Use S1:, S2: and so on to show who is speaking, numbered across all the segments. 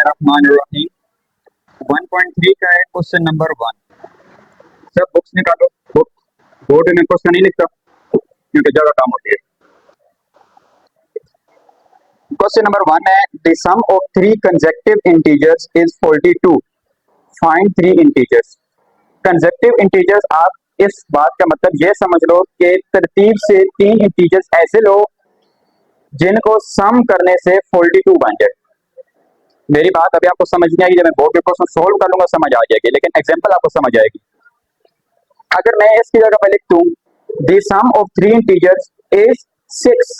S1: बिस्मिल्लाहिर्रहमानिर्रहीम। 1.3 का है क्वेश्चन नंबर 1। सब बुक्स निकालो। बुक बोर्ड में क्वेश्चन नहीं लिखता क्योंकि जगह कम होती है। क्वेश्चन नंबर 1 है the sum of three consecutive integers is 42। Find three integers. Consecutive integers, आप इस बात का मतलब ये समझ लो कि तरतीब से तीन इंटीजर्स ऐसे लो जिनको सम करने से 42 बन जाए। मेरी बात अभी आपको समझ नहीं आएगी, जब मैं बोर्ड के क्वेश्चन सोल्व कर लूंगा समझ आ जाएगी, लेकिन एग्जांपल आपको समझ आएगी। अगर मैं इसकी जगह पर लिख दूं the sum of three integers is 6,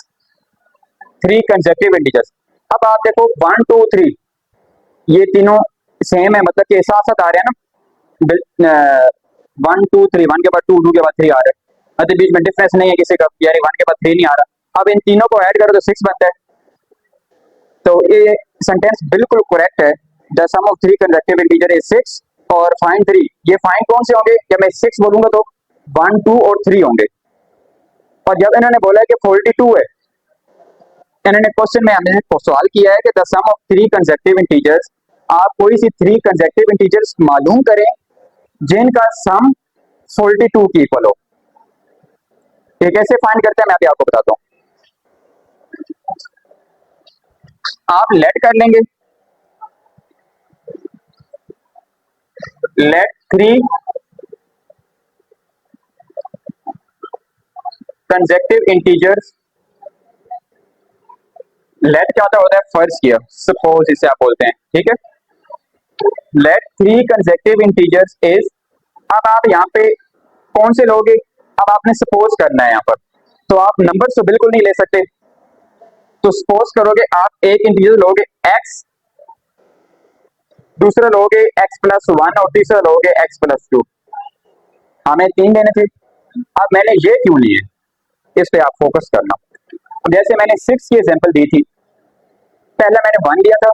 S1: three consecutive integers. अब आप देखो 1 2 3 ये तीनों सेम है, मतलब कि साथ साथ आ रहे हैं ना। 1 2 3, 1 के बाद 2, 2 के बाद 3 आ रहा है, मतलब बीच में डिफरेंस नहीं है किसी का, यानी 1 के बाद 3 नहीं आ रहा। अब इन तीनों को ऐड करो तो 6 बनता है। तो ये सेंटेंस बिल्कुल करेक्ट है। The sum of three consecutive integer is 6 और फाइंड 3। ये फाइंड कौन से होंगे? जब मैं 6 बोलूंगा तो 1 2 और 3 होंगे। और जब इन्होंने बोला कि 42 है, इन्होंने क्वेश्चन में हमें सवाल किया है कि the sum of three consecutive integers, आप कोई सी थ्री कंसेक्टिव इंटीजर्स मालूम करें जिनका सम 42 की इक्वल हो। ये कैसे फाइंड करते हैं मैं अभी आपको बताता हूँ। आप लेट कर लेंगे, let three consecutive integers. Let क्या होता है? फर्ज किया, सपोज इसे आप बोलते हैं, ठीक है। Late three consecutive integers is, अब आप यहाँ पे कौन से लोगे? अब आपने सपोज करना है यहाँ पर, तो आप नंबर तो बिल्कुल नहीं ले सकते। तो सपोज करोगे आप एक इंटीजर लोगे x, दूसरा लोगे x+1 और तीसरा लोगे x+2। हमें 3 लेने थे। अब मैंने ये क्यों लिए, इस पे आप फोकस करना। जैसे मैंने 6 की एग्जांपल दी थी, पहला मैंने 1 लिया था,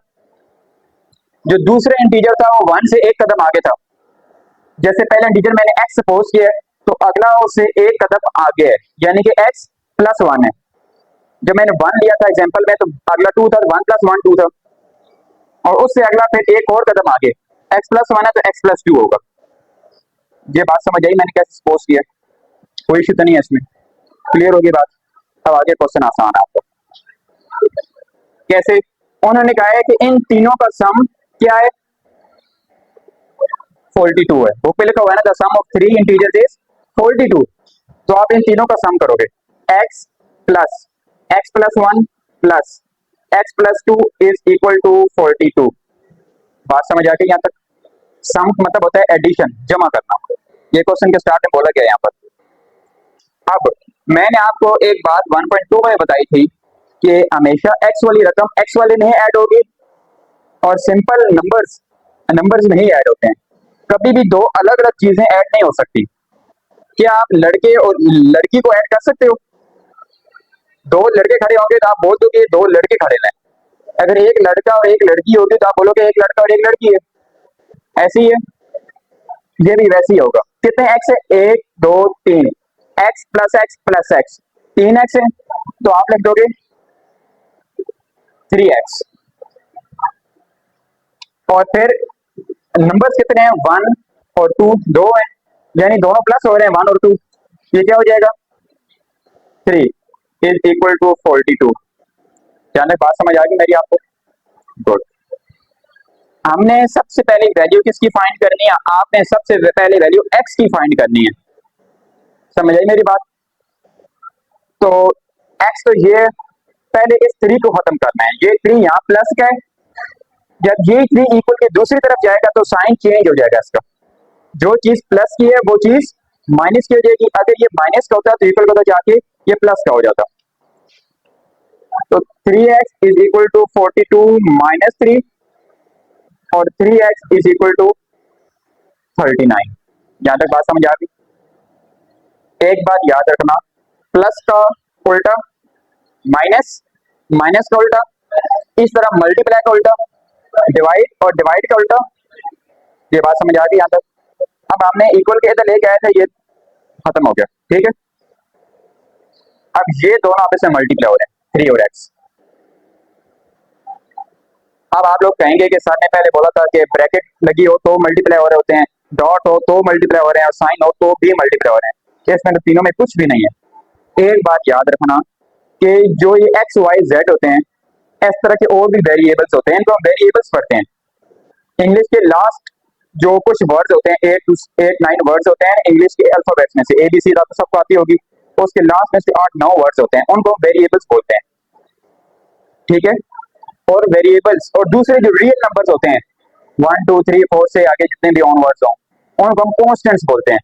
S1: जो दूसरा इंटीजर था वो 1 से एक कदम आगे था। जैसे पहला इंटीजर मैंने x सपोज किया है, तो अगला उससे एक कदम आगे है, यानी कि x+1 है। जब मैंने 1 लिया था एग्जांपल में, तो अगला 2 था, 1+1 2 था, और उससे अगला फिर एक और कदम आगे x+1 है तो x+2 होगा। ये बात समझ आई मैंने कैसे सपोज किया? कोई इशू तो नहीं है इसमें? क्लियर होगी बात? अब आगे क्वेश्चन आसान है आपको। कैसे? उन्होंने कहा है कि इन तीनों का सम क्या है? 42 है। बुक पे लिखा हुआ है ना, the sum of three integers is 42। तो आप इन तीनों का सम करोगे, x plus x+1 plus x+2 is equal to 42। बात समझ आ गई यहाँ तक? सम मतलब होता है एडिशन, जमा करना। ये क्वेश्चन के स्टार्ट में बोला गया है यहाँ पर। अब मैंने आपको एक बात 1.2 में बताई थी कि हमेशा x वाली रकम x वाले में ऐड होगी, और सिंपल नंबर्स में ही ऐड होते हैं। कभी भी दो अलग अलग चीजें ऐड नहीं हो सकती। क्या आप लड़के और लड़की को ऐड कर सकते हो? दो लड़के खड़े होंगे तो आप बोल दोगे दो लड़के खड़े हैं। अगर एक लड़का और एक लड़की होगी तो आप बोलोगे एक लड़का और एक लड़की है। ऐसे ही है, ये भी वैसे ही होगा। कितने x है? 1 2 3, x प्लस x 3x है, तो आप लिख दोगे 3x। और फिर नंबर्स कितने हैं? 1 और 2, 2 है, यानी दोनों प्लस हो रहे हैं 1 और 2। ये क्या हो जाएगा? 3 इज इक्वल टू 42। क्या बात समझ आ गई मेरी आपको? गुड। हमने सबसे पहले वैल्यू किसकी फाइंड करनी है? आपने सबसे पहले वैल्यू x की फाइंड करनी है। समझ आई मेरी बात? तो x तो ये, पहले इस 3 को खत्म करना है। ये 3 यहाँ प्लस का है, जब ये 3 इक्वल के दूसरी तरफ जाएगा तो साइन चेंज हो जाएगा इसका। जो चीज प्लस की है वो चीज माइनस की हो जाएगी। अगर ये माइनस का होता तो इक्वल का जाके ये प्लस का हो जाता। तो 3x is equal to 42 minus 3, और 3x इज इक्वल टू 39। यहां तक बात समझ आ गई? एक बात याद रखना, प्लस का उल्टा माइनस, माइनस का उल्टा, इस तरह मल्टीप्लाई का उल्टा, डिवाइड और डिवाइड का उल्टा। ये बात समझ आ गई यहां तक? अब हमने इक्वल के इधर लेके आए थे, ये खत्म हो गया, ठीक है। अब ये दोनों आपस में मल्टीप्लाई हो रहे हैं, 3 और x। अब आप लोग कहेंगे कि सर ने पहले बोला था कि ब्रैकेट लगी हो तो मल्टीप्लाई हो रहे होते हैं, डॉट हो तो मल्टीप्लाई हो रहे हैं और साइन हो तो भी मल्टीप्लाई हो रहे हैं। इसमें तो तीनों में कुछ भी नहीं है। एक बात याद रखना कि जो ये एक्स वाई जेड होते हैं, इस तरह के और भी वेरिएबल्स होते हैं, इनको हम वेरिएबल्स पढ़ते हैं। इंग्लिश के लास्ट जो कुछ वर्ड्स होते हैं, 8 9 वर्ड्स होते हैं इंग्लिश के अल्फाबेट्स में से, ABC तो सबको आती होगी, उसके लास्ट में से 8 9 वर्ड्स होते हैं, उनको वेरिएबल्स बोलते हैं। ठीक है। और वेरिएबल्स और दूसरे जो रियल नंबर्स होते हैं 1 2 3 4 से आगे जितने भी ऑन वर्ड्स हों, उनको हम कॉन्स्टेंट्स बोलते हैं।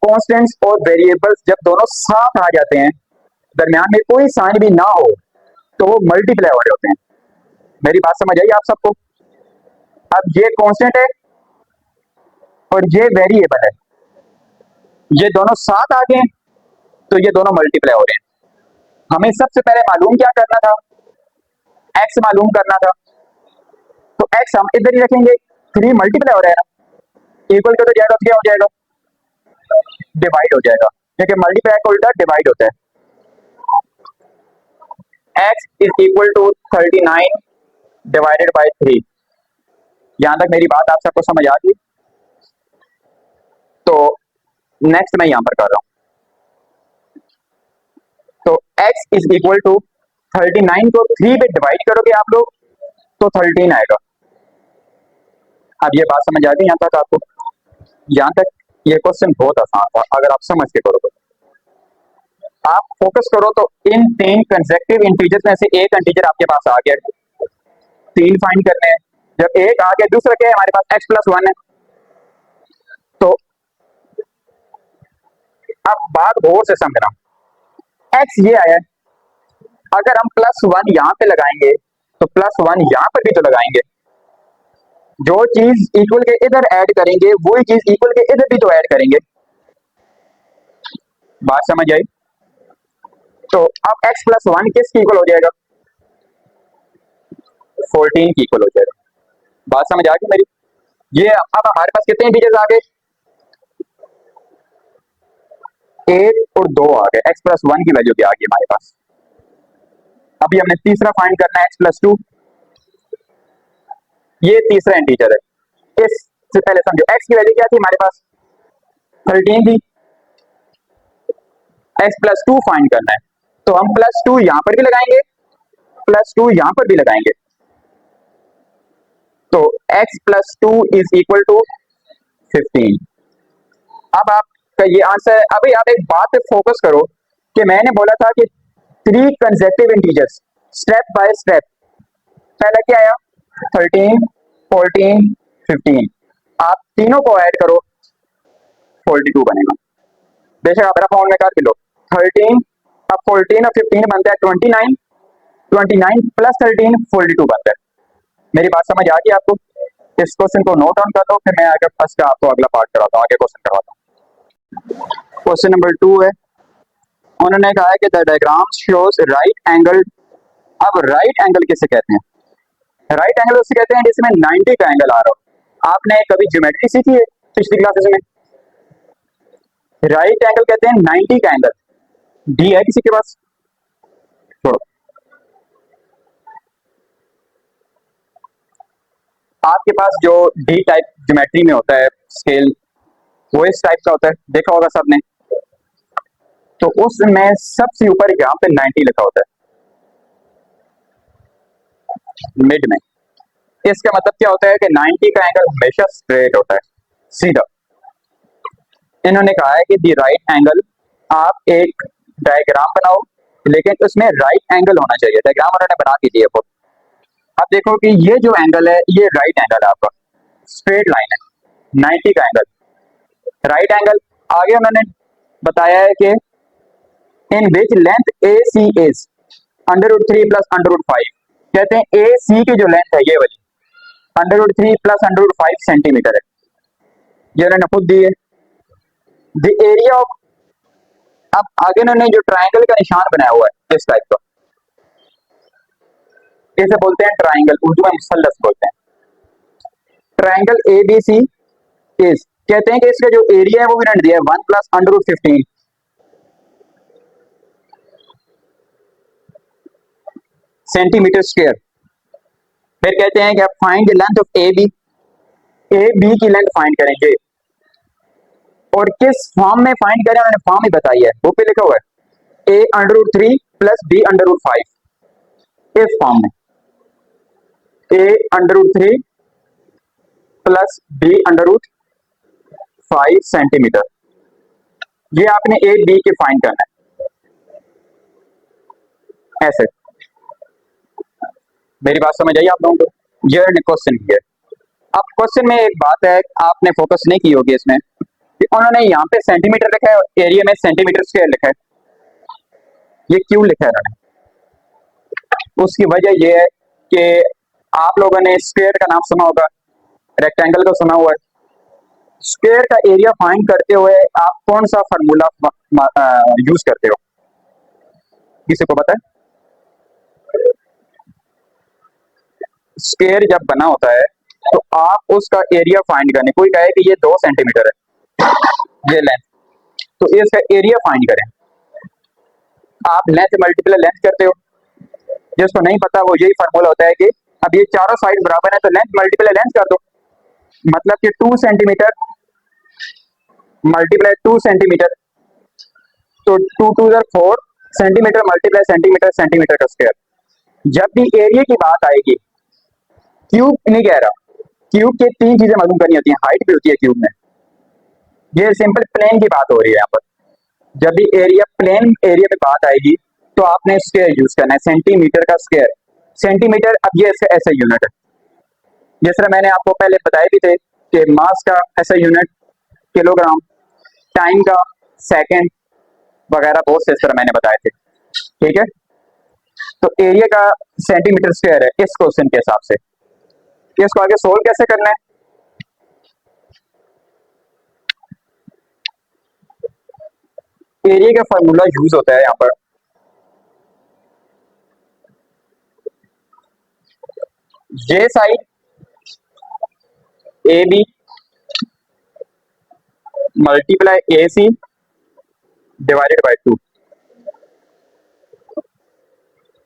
S1: कॉन्स्टेंट्स और वेरिएबल्स जब दोनों साथ आ जाते हैं, दरमियान में कोई साइन भी ना हो, तो वो मल्टीप्लाई हो रहे होते हैं। मेरी बात समझ आई आप सबको? अब ये कांस्टेंट है और ये वेरिएबल है, ये दोनों साथ आ गए तो ये दोनों मल्टीप्लाई हो रहे हैं। हमें सबसे पहले मालूम क्या करना था? एक्स मालूम करना था। तो एक्स हम इधर ही रखेंगे, 3 मल्टीप्लाई हो रहा है ना, इक्वल का तो जाएगा तो क्या हो जाएगा? डिवाइड हो जाएगा, क्योंकि मल्टीप्लाई का उल्टा डिवाइड होता है। X is equal to 39 divided by 3। यहां तक मेरी बात आप सबको समझ आ गई? तो नेक्स्ट मैं यहां पर कर रहा हूं। तो x इज इक्वल टू 39 को 3 पे डिवाइड करोगे आप लोग तो 13 आएगा। अब ये बात समझ आ गई यहां तक आपको? यहां तक ये क्वेश्चन बहुत आसान था अगर आप समझ के करो तो। आप फोकस करो तो इन 3 कंसेक्टिव इंटीजर्स में से एक इंटीजर आपके पास आ गया, 3 फाइंड करने हैं। जब एक आ गया, दूसरा क्या है हमारे पास? x प्लस 1 है। तो अब बात गौर से समझना, x ये आया, अगर हम प्लस 1 यहां पे लगाएंगे तो प्लस 1 यहां पर भी तो लगाएंगे। जो चीज इक्वल के इधर ऐड करेंगे वही चीज इक्वल के इधर भी तो ऐड करेंगे। बात समझ आई? तो अब x प्लस 1 किसकी इक्वल हो जाएगा? 14 की इक्वल हो जाएगा। बात समझ आ गई मेरी? ये अब हमारे पास कितने इंटीजर्स आ गए? 8 और 2 आ गए। x प्लस 1 की वैल्यू क्या आ गई हमारे पास? अभी हमने तीसरा फाइंड करना है, x प्लस 2। ये तीसरा इंटीजर है। इससे पहले समझो x की वैल्यू क्या थी हमारे पास? 13 थी। x प्लस 2 फाइंड करना है, तो हम प्लस 2 यहां पर भी लगाएंगे, प्लस 2 यहां पर भी लगाएंगे। तो x plus 2 is equal to 15। अब आपका ये आंसर है। अभी आप एक बात पे फोकस करो कि मैंने बोला था कि 3 consecutive integers, step by step. पहला क्या आया? 13 14 15। आप तीनों को ऐड करो, 42 बनेगा। बेशक आप रफ में कर लो 13, अब 14 और 15 बनता है 29, 29 प्लस 13 42 बनता है। मेरी बात समझ आ गई आपको? इस क्वेश्चन को नोट डाउन कर लो, फिर मैं आगे फर्स्ट का आपको अगला पार्ट कराता हूँ, आगे क्वेश्चन करवाता हूँ। क्वेश्चन नंबर 2 है, उन्होंने कहा है कि the diagram shows right angle. अब राइट एंगल किसे कहते हैं? राइट एंगल उसे कहते हैं जिसमें 90 का एंगल आ रहा हो। आपने कभी ज्योमेट्री सीखी है पिछली क्लासेस में? राइट एंगल कहते हैं 90 का एंगल। डी है किसी के पास? छोड़ो, आपके पास जो डी टाइप ज्योमेट्री में होता है स्केल, वो इस टाइप का होता है, देखा होगा सबने। तो उसमें सबसे ऊपर यहाँ पे 90 लिखा होता है मिड में। इसका मतलब क्या होता है कि 90 का एंगल हमेशा स्ट्रेट होता है, सीधा। इन्होंने कहा है कि दी राइट एंगल, आप एक डायग्राम बनाओ लेकिन उसमें राइट एंगल होना चाहिए। डायग्राम उन्होंने बना के दिया। अब देखो कि ये जो एंगल है ये राइट एंगल है, आपका स्ट्रेट लाइन है, 90 का एंगल राइट एंगल। आगे उन्होंने बताया है कि in which length A C is √3 plus √5। कहते हैं ए सी की जो लेंथ है ये वाली √3 प्लस √5 सेंटीमीटर है, ये उन्होंने खुद दी है। द एरिया ऑफ, अब आगे उन्होंने जो ट्राइंगल का निशान बनाया हुआ है इस टाइप का, इसे बोलते हैं ट्राइंगल, उर्दू में मुसल्लस बोलते हैं। Triangle A B C is, कहते हैं कि इसका जो एरिया है वो भी दिया है 1 प्लस √15 सेंटीमीटर स्क्वायर। फिर कहते हैं कि आप find the length of A B की लेंथ फाइंड करेंगे, और किस फॉर्म में फाइंड करें उन्होंने फॉर्म ही बताई है, बुक पे लिखा हुआ है a√3 प्लस b√5। इस फॉर्म में a√3 प्लस b√5 सेंटीमीटर, ये आपने ए बी के फाइंड करना है ऐसे। मेरी बात समझ आई आप लोगों को? ये क्वेश्चन है। अब क्वेश्चन में एक बात है आपने फोकस नहीं की होगी इसमें, कि उन्होंने यहाँ पे सेंटीमीटर लिखा है और एरिया में सेंटीमीटर स्क्वायर लिखा है। ये क्यों लिखा है उन्होंने? उसकी वजह यह है कि आप लोगों ने स्क्वायर का नाम सुना होगा, रेक्टेंगल को सुना हुआ है। स्क्वायर का एरिया फाइंड करते हुए आप कौन सा फार्मूला यूज करते हो, किसी को पता है? स्क्वायर जब बना होता है तो आप उसका एरिया फाइंड करने, कोई कहे कि ये 2 सेंटीमीटर है ये लेंथ, तो इसका एरिया फाइंड करें। आप लेंथ मल्टीप्लाई लेंथ करते हो, जिसको नहीं पता वो यही फार्मूला होता है कि अब ये चारों साइड बराबर है तो लेंथ मल्टीप्लाई लेंथ कर दो, मतलब कि 2 सेंटीमीटर मल्टीप्लाई 2 सेंटीमीटर, तो 2 2 4 सेंटीमीटर मल्टीप्लाई सेंटीमीटर, सेंटीमीटर का स्क्वायर। जब भी एरिया की बात आएगी, क्यूब नहीं कह रहा, क्यूब के 3 चीजें मालूम करनी होती हैं, हाइट भी होती है क्यूब में, ये सिंपल प्लेन की बात हो रही है यहाँ पर। जब भी एरिया प्लेन एरिया पे बात आएगी तो आपने स्क्वायर यूज करना है, सेंटीमीटर का स्क्वायर। सेंटीमीटर अब ये इसका ऐसा यूनिट है, जिस तरह मैंने आपको पहले बताए भी थे कि मास का ऐसा यूनिट किलोग्राम, टाइम का सेकंड वगैरह, बहुत से इस तरह मैंने बताए थे, ठीक है। तो एरिया का सेंटीमीटर स्क्वायर है इस क्वेश्चन के हिसाब से। इसको आगे सोल्व कैसे करना है? एरिया का फार्मूला यूज होता है यहां पर, ये side A B multiply A C divided by 2,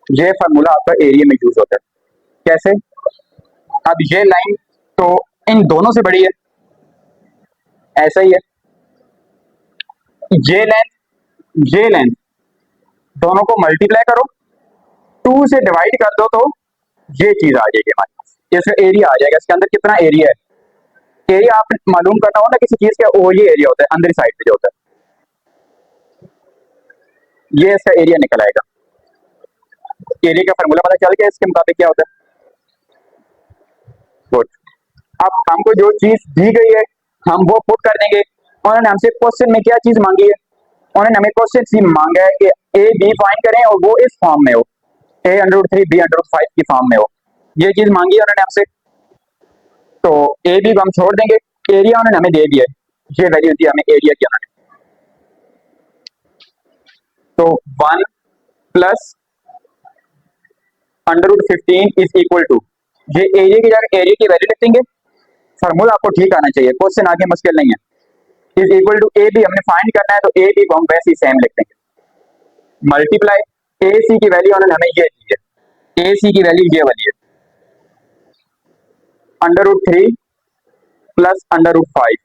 S1: ये फार्मूला आपका एरिया में यूज होता है। कैसे? अब ये लाइन तो इन दोनों से बड़ी है, ऐसा ही है, ये लेंथ दोनों को मल्टीप्लाई करो, 2 से डिवाइड कर दो तो ये चीज आ जाएगी हमारे पास, इसका एरिया आ जाएगा। इसके अंदर कितना एरिया है, एरिया आप मालूम करना हो ना किसी चीज का, वो ये एरिया होता है अंदर साइड पे जो होता है, ये इसका एरिया निकल आएगा। एरिया का फार्मूला पता चल गया, इसके मुताबिक क्या होता है? गुड। अब हमको जो चीज दी गई है हम वो पुट कर देंगे। उन्होंने हमसे क्वेश्चन में क्या चीज मांगी है? उन्होंने हमें क्वेश्चन सी मांगा है कि ए बी फाइंड करें और वो इस फॉर्म में हो, a√3 b√5 की फॉर्म में हो, ये चीज मांगी है उन्होंने हमसे। तो ए बी को हम छोड़ देंगे, एरिया उन्होंने हमें दे दिया है, ये वैल्यू दी हमें एरिया की उन्होंने। तो 1 प्लस √15 इज इक्वल टू, ये एरिया की जगह एरिया की वैल्यू लिख देंगे। फार्मूला आपको ठीक आना चाहिए, क्वेश्चन आगे मुश्किल नहीं है। Is equal to A B हमने फाइंड करना है, तो ए बी को हम वैसे ही सेम लिख देंगे, मल्टीप्लाई ए सी की वैल्यू उन्होंने हमें ये दी है, ए सी की वैल्यू ये वाली है √3 प्लस √5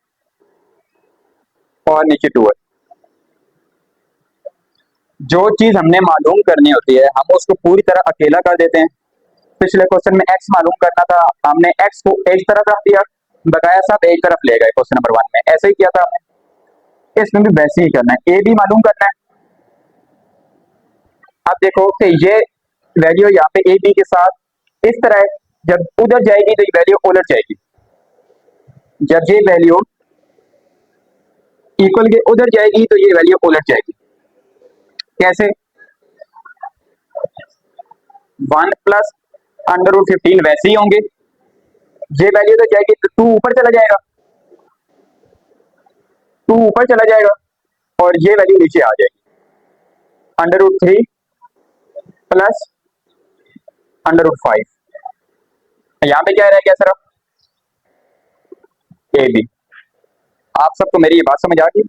S1: और नीचे 2 है। जो चीज हमने मालूम करनी होती है हम उसको पूरी तरह अकेला कर देते हैं। पिछले क्वेश्चन में x मालूम करना था, हमने x को एक तरफ रख दिया, बकाया सब एक तरफ ले गए क्वेश्चन नंबर 1 में, ऐसे ही किया था हमने। इसमें भी वैसे ही करना है, ए भी मालूम करना है। अब देखो कि ये वैल्यू यहाँ पे ए बी के साथ इस तरह है, जब उधर जाएगी तो ये वैल्यू उलट जाएगी, जब ये वैल्यू इक्वल के उधर जाएगी तो ये वैल्यू उलट जाएगी। कैसे? 1 प्लस √15 वैसे ही होंगे, ये वैल्यू तो जाएगी तो 2 ऊपर चला जाएगा, 2 ऊपर चला जाएगा और ये वैल्यू नीचे आ जाएगी, √3 प्लस √5। यहाँ पे क्या रह गया सिर्फ ए बी। आप सबको मेरी ये बात समझ आ गई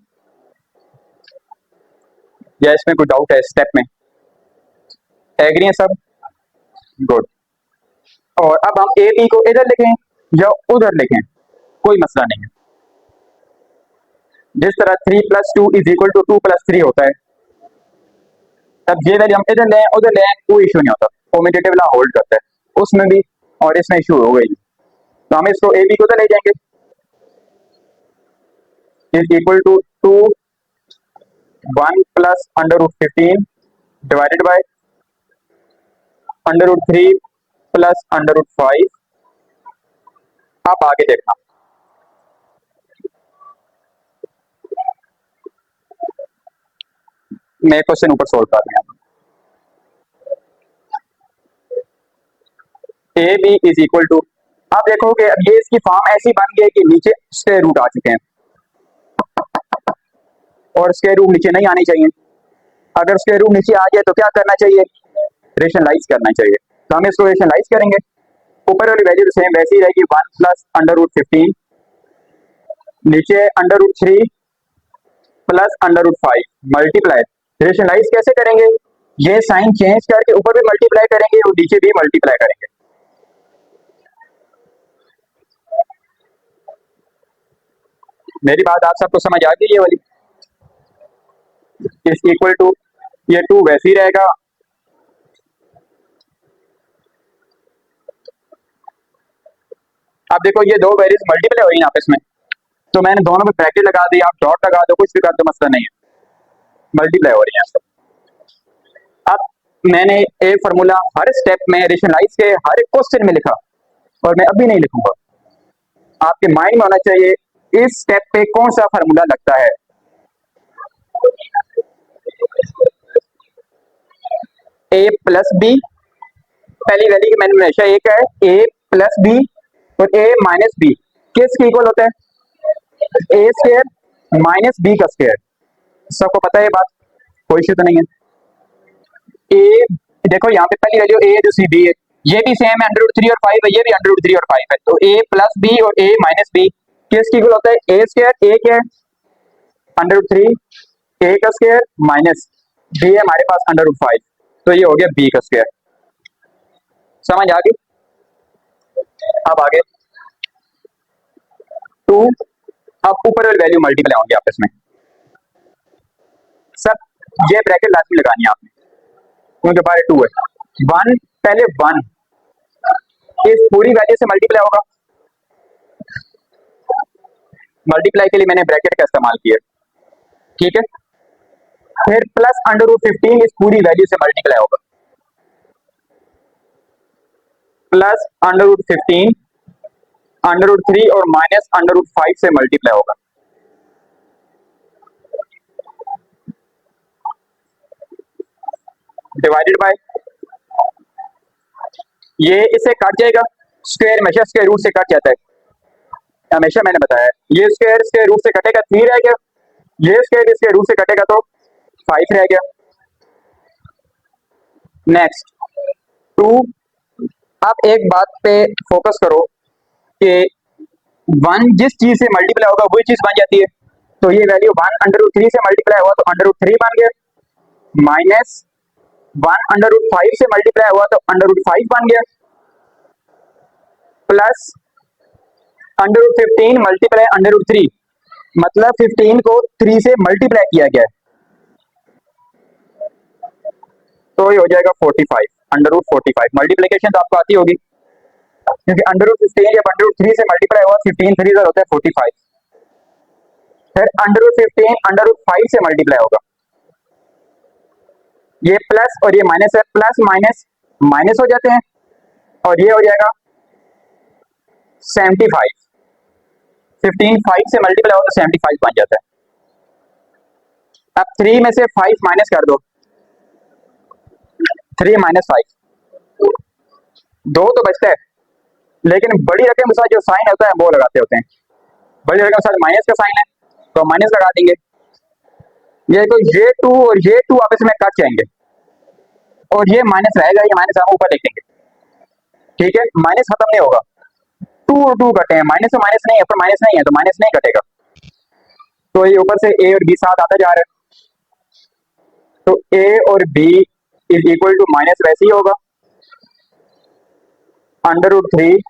S1: या इसमें कोई डाउट है? स्टेप में एग्री है सब? गुड। और अब हम ए बी को इधर लिखें या उधर लिखें, कोई मसला नहीं है। जिस तरह 3 + 2 = 2 + 3 होता है, तब ये वैल्यू हम इधर लें उधर लें कोई इशू नहीं होता, कम्यूटेटिव लॉ होल्ड करता है उसमें भी और इसमें इशू हो गई। तो हम इसको ए बी को तो ले जाएंगे, = 2 1 + √15 डिवाइडेड बाय √3 + √5। आप आगे देखना, मैं क्वेश्चन ऊपर सोल्व कर रहा हूँ। ए बी = आप देखोगे अब ये इसकी फॉर्म ऐसी बन गई है कि नीचे स्क्वायर रूट आ चुके हैं और स्क्वायर रूट नीचे नहीं आने चाहिए। अगर स्क्वायर रूट नीचे आ गया तो क्या करना चाहिए, रेशनलाइज करना चाहिए। तो हम इसको रेशनलाइज करेंगे, ऊपर वाली वैल्यू तो सेम वैसी ही रहेगी 1 + √15 नीचे √3 + √5 मल्टीप्लाई। रेशनलाइज कैसे करेंगे, ये साइन चेंज करके ऊपर भी मल्टीप्लाई करेंगे और नीचे भी मल्टीप्लाई करेंगे। मेरी बात आप सबको समझ आ गई ये वाली, इस इक्वल टू ये 2 वैसे ही रहेगा, अब देखो ये दो वैल्यूज मल्टीप्लाई हुई ना आपस में, तो मैंने दोनों में ब्रैकेट लगा दी, आप डॉट लगा दो, कुछ भी कर दो, मसला नहीं है, मल्टीप्लाई हो रही है सब। अब मैंने एक फार्मूला हर स्टेप में रेशनलाइज के हर एक क्वेश्चन में लिखा और मैं अभी नहीं लिखूंगा, आपके माइंड में होना चाहिए इस स्टेप पे कौन सा फार्मूला लगता है। a + b, पहली वैल्यू की मैंने हमेशा एक है, a + b और a - b किसके इक्वल होता है, a² - b का स्क्वायर। सबको पता है ये बात, कोई इशू तो नहीं है। ए देखो यहाँ पे पहली वैल्यू a है, दूसरी b है, ये भी सेम है, √3 और 5 है, ये भी √3 और 5 है, तो a + b और a - b किसके इक्वल होता है, a² a क्या है √3 a का स्क्वायर माइनस b है हमारे पास √5, तो ये हो गया b का स्क्वायर। समझ आ गई। अब आगे 2, अब ऊपर वाली वैल्यू मल्टीप्लाई होंगे आपस में, सब ये ब्रैकेट लाजमी लगानी है आपने क्योंकि बाहर 2 है। 1 पहले 1 इस पूरी वैल्यू से मल्टीप्लाई होगा, मल्टीप्लाई के लिए मैंने ब्रैकेट का इस्तेमाल किया, ठीक है। फिर प्लस √15 इस पूरी वैल्यू से मल्टीप्लाई होगा, प्लस √15 √3 और माइनस √5 से मल्टीप्लाई होगा। डिवाइडेड बाय ये इससे कट जाएगा, स्क्वायर हमेशा स्क्वायर रूट से कट जाता है, हमेशा मैंने बताया ये स्क्वायर स्क्वायर रूट से कटेगा 3 रह गया, ये स्क्वायर स्क्वायर रूट से कटेगा तो 5 रह गया। नेक्स्ट 2, अब एक बात पे फोकस करो कि 1 जिस चीज से मल्टीप्लाई होगा वही चीज बन जाती है, तो ये वैल्यू 1 √3 से मल्टीप्लाई हुआ तो √3 बन गया, माइनस 1 √5 से मल्टीप्लाई हुआ तो √5 बन गया, प्लस √15 मल्टीप्लाई √3 मतलब 15 को 3 से मल्टीप्लाई किया गया है, तो ये हो जाएगा 45 √45। मल्टीप्लीकेशन तो आपको आती होगी क्योंकि √15 या √3 से मल्टीप्लाई हुआ 15 3 होता है 45, फिर √15 √5 से मल्टीप्लाई होगा, ये प्लस और ये माइनस है, प्लस माइनस माइनस हो जाते हैं और ये हो जाएगा 75, 15 5 से मल्टीप्लाई हो तो 75 बन जाता है। अब 3 में से 5 माइनस कर दो, 3 - 5 2 तो बचता है, लेकिन बड़ी रकम के साथ जो साइन होता है वो लगाते होते हैं, बड़ी रकम के साथ माइनस का साइन है तो माइनस लगा देंगे, ये तो ये 2 और ये 2 आपस में कट जाएंगे और ये माइनस रहेगा, ये माइनस हम ऊपर लिखेंगे, ठीक है, माइनस खत्म नहीं होगा, 2 और 2 कटे हैं, माइनस से माइनस नहीं है, पर माइनस नहीं है तो माइनस नहीं कटेगा, तो ये ऊपर से a और b साथ आता जा रहा है, तो a और b = माइनस वैसे ही होगा, under root 3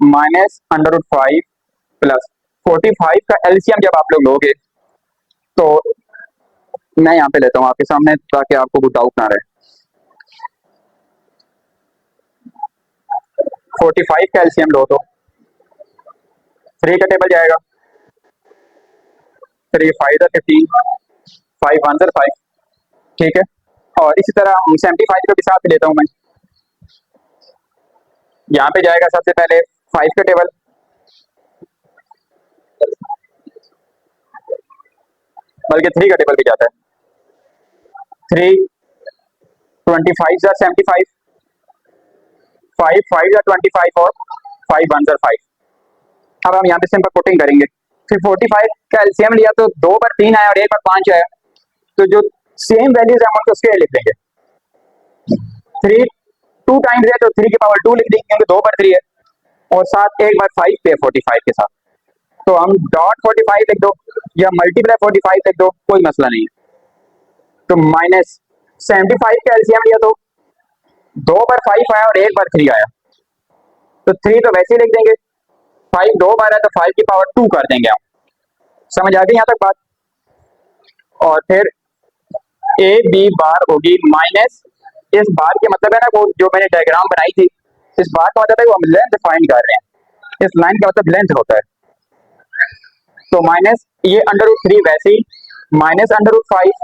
S1: minus under root 5 plus 45 का एलसीएम जब आप लोग लोगे तो मैं यहाँ पे लेता हूँ आपके सामने ताकि आपको कोई डाउट ना रहे। 45 का एलसीएम लो तो 3 का टेबल जाएगा, 3 5 15, 5 1 5, ठीक है। और इसी तरह 75 को भी साथ लेता हूँ मैं, यहाँ पे जाएगा सबसे पहले 5 का टेबल, बल्कि 3 का टेबल भी जाता है, 3 25 या 75, 5 5 या 25 और 5 1 5। अब हम यहाँ पे सिंपल पुटिंग करेंगे। फिर 45 का एलसीएम लिया तो 2 बार 3 आया और 1 बार 5 आया, तो जो सेम वैल्यूज है हम उनको स्क्वायर लिख देंगे। 3 2 टाइम्स है तो 3 की पावर 2 लिख देंगे क्योंकि 2 बार 3 है, और साथ एक बार 5 पे 45 के साथ, तो हम डॉट 45 लिख दो या मल्टीप्लाई 45 लिख दो, कोई मसला नहीं है। तो माइनस 75 का एलसीएम लिया तो 2 बार 5 आया और 1 बार 3 आया, तो 3 तो वैसे ही लिख देंगे, 5 2 बार है तो 5 की पावर 2 कर देंगे हम। समझ आ गई यहाँ तक बात? और फिर ए बी बार होगी माइनस, इस बार के मतलब है ना वो जो मैंने डायग्राम बनाई थी, इस बार का मतलब है वो हम लेंथ फाइंड कर रहे हैं, इस लाइन का मतलब लेंथ होता है, तो माइनस ये अंडर रूट 3 वैसे ही माइनस अंडर रूट 5।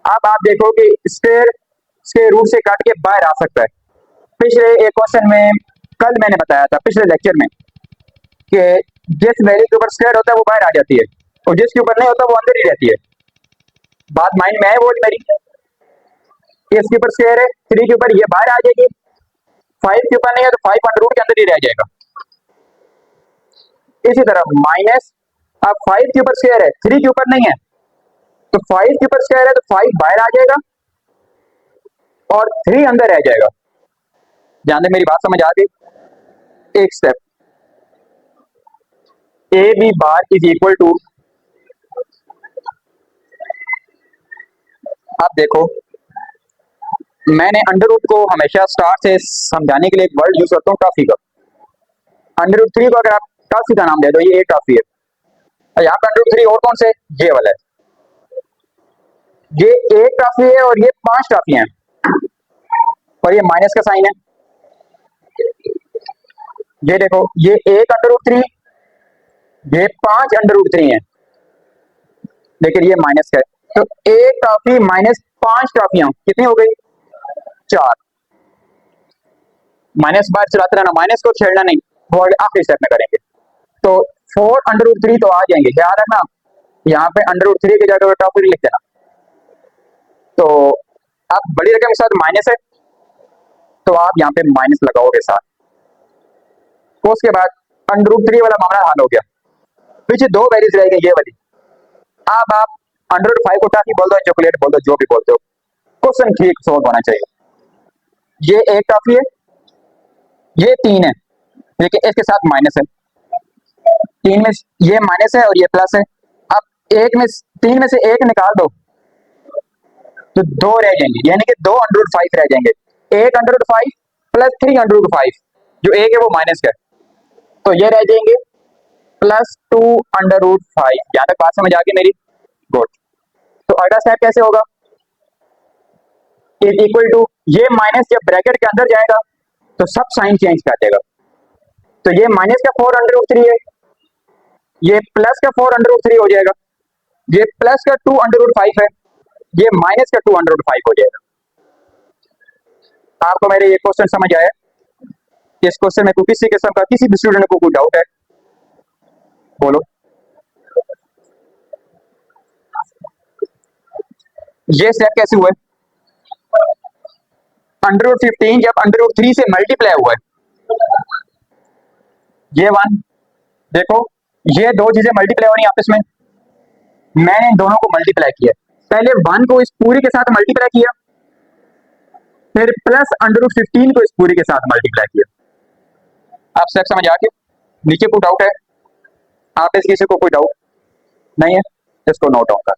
S1: अब आप देखो कि स्क्वायर रूट से काट के बाहर आ सकता है। पिछले एक क्वेश्चन में कल मैंने बताया था पिछले लेक्चर में कि जिस वैल्यू के ऊपर स्क्वायर होता है वो बाहर आ जाती है और जिसके ऊपर नहीं होता वो अंदर ही रहती है। बात माइंड में है वो मेरी? इसके ऊपर स्क्वायर है, 3 के ऊपर ये बाहर आ जाएगी, 5 के ऊपर नहीं है तो 5 अंडर रूट के अंदर ही रह जाएगा। इसी तरह माइनस, अब 5 के ऊपर स्क्वायर है, 3 के ऊपर नहीं है, तो 5 के ऊपर स्क्वायर है तो 5 बाहर आ जाएगा और 3 अंदर रह जाएगा। ध्यान दे, मेरी बात समझ आ गई? एक step, A B bar is equal to, आप देखो मैंने अंडर रूट को हमेशा स्टार्ट से समझाने के लिए एक वर्ड यूज करता हूँ, टॉफी का। अंडर रूट 3 को अगर आप टॉफी का नाम दे दो, ये एक टॉफी है, और यहाँ पे अंडर रूट 3 और कौन से, ये वाला है, ये एक टॉफी है और ये 5 टॉफियां हैं, और ये माइनस का साइन है। ये देखो, ये एक अंडर रूट 3, ये 5 अंडर रूट 3 है, लेकिन ये माइनस का है, तो एक टॉफी माइनस 5 टॉफियां कितनी हो गई, 4। माइनस बार चलाते रहना, माइनस को छेड़ना नहीं, वो आखिरी स्टेप में करेंगे। तो 4 अंडर रूट 3 तो आ जाएंगे, याद रखना यहाँ पे अंडर रूट 3 की जगह टॉफी लिख देना। तो अब बड़ी रकम के साथ माइनस है तो आप यहाँ पे माइनस लगाओगे साथ, तो उसके बाद अंडर रूट 3 वाला मामला हल हो गया। पीछे 2 वैल्यूज रह गई, ये वाली। अब आप अंडर रूट 5 को टॉफी बोल दो, चॉकलेट बोल दो, जो भी बोलते हो, क्वेश्चन ठीक सॉल्व होना चाहिए। ये एक टॉफी है, ये 3 है, लेकिन इसके साथ माइनस है, 3 में ये माइनस है और ये प्लस है। अब 3 में से एक निकाल दो तो 2 रह जाएंगे, यानी कि 2 अंडर रूट 5 रह जाएंगे, एक under root 5 plus 3 under root 5, जो एक है वो माइनस का है, तो ये रह जाएंगे प्लस 2 अंडर रूट 5। यहाँ तक बात समझ आ गई मेरी? गुड। तो अगला स्टेप कैसे होगा, इज इक्वल टू, ये माइनस जब ब्रैकेट के अंदर जाएगा तो सब साइन चेंज कर देगा, तो ये माइनस का 4 अंडर रूट 3 है, ये प्लस का 4 अंडर रूट 3 हो जाएगा, ये प्लस का 2 अंडर रूट 5 है, ये माइनस का 2 अंडर रूट 5 हो जाएगा। आपको मेरे ये क्वेश्चन समझ आया? इस क्वेश्चन में कोई किसी किस्म का किसी भी स्टूडेंट को कोई डाउट है बोलो। ये स्टेप कैसे हुआ है, अंडर रूट 15 जब अंडर रूट 3 से मल्टीप्लाई हुआ है, ये 1, देखो ये दो चीजें मल्टीप्लाई हो रही हैं आपस में, मैंने इन दोनों को मल्टीप्लाई किया, पहले 1 को इस पूरी के साथ मल्टीप्लाई किया, फिर प्लस अंडर रूट 15 को इस पूरी के साथ मल्टीप्लाई किया। आप स्टेप समझ आ गए? नीचे कोई डाउट है? आप इस किसी को कोई डाउट नहीं है, इसको नोट डाउन कर।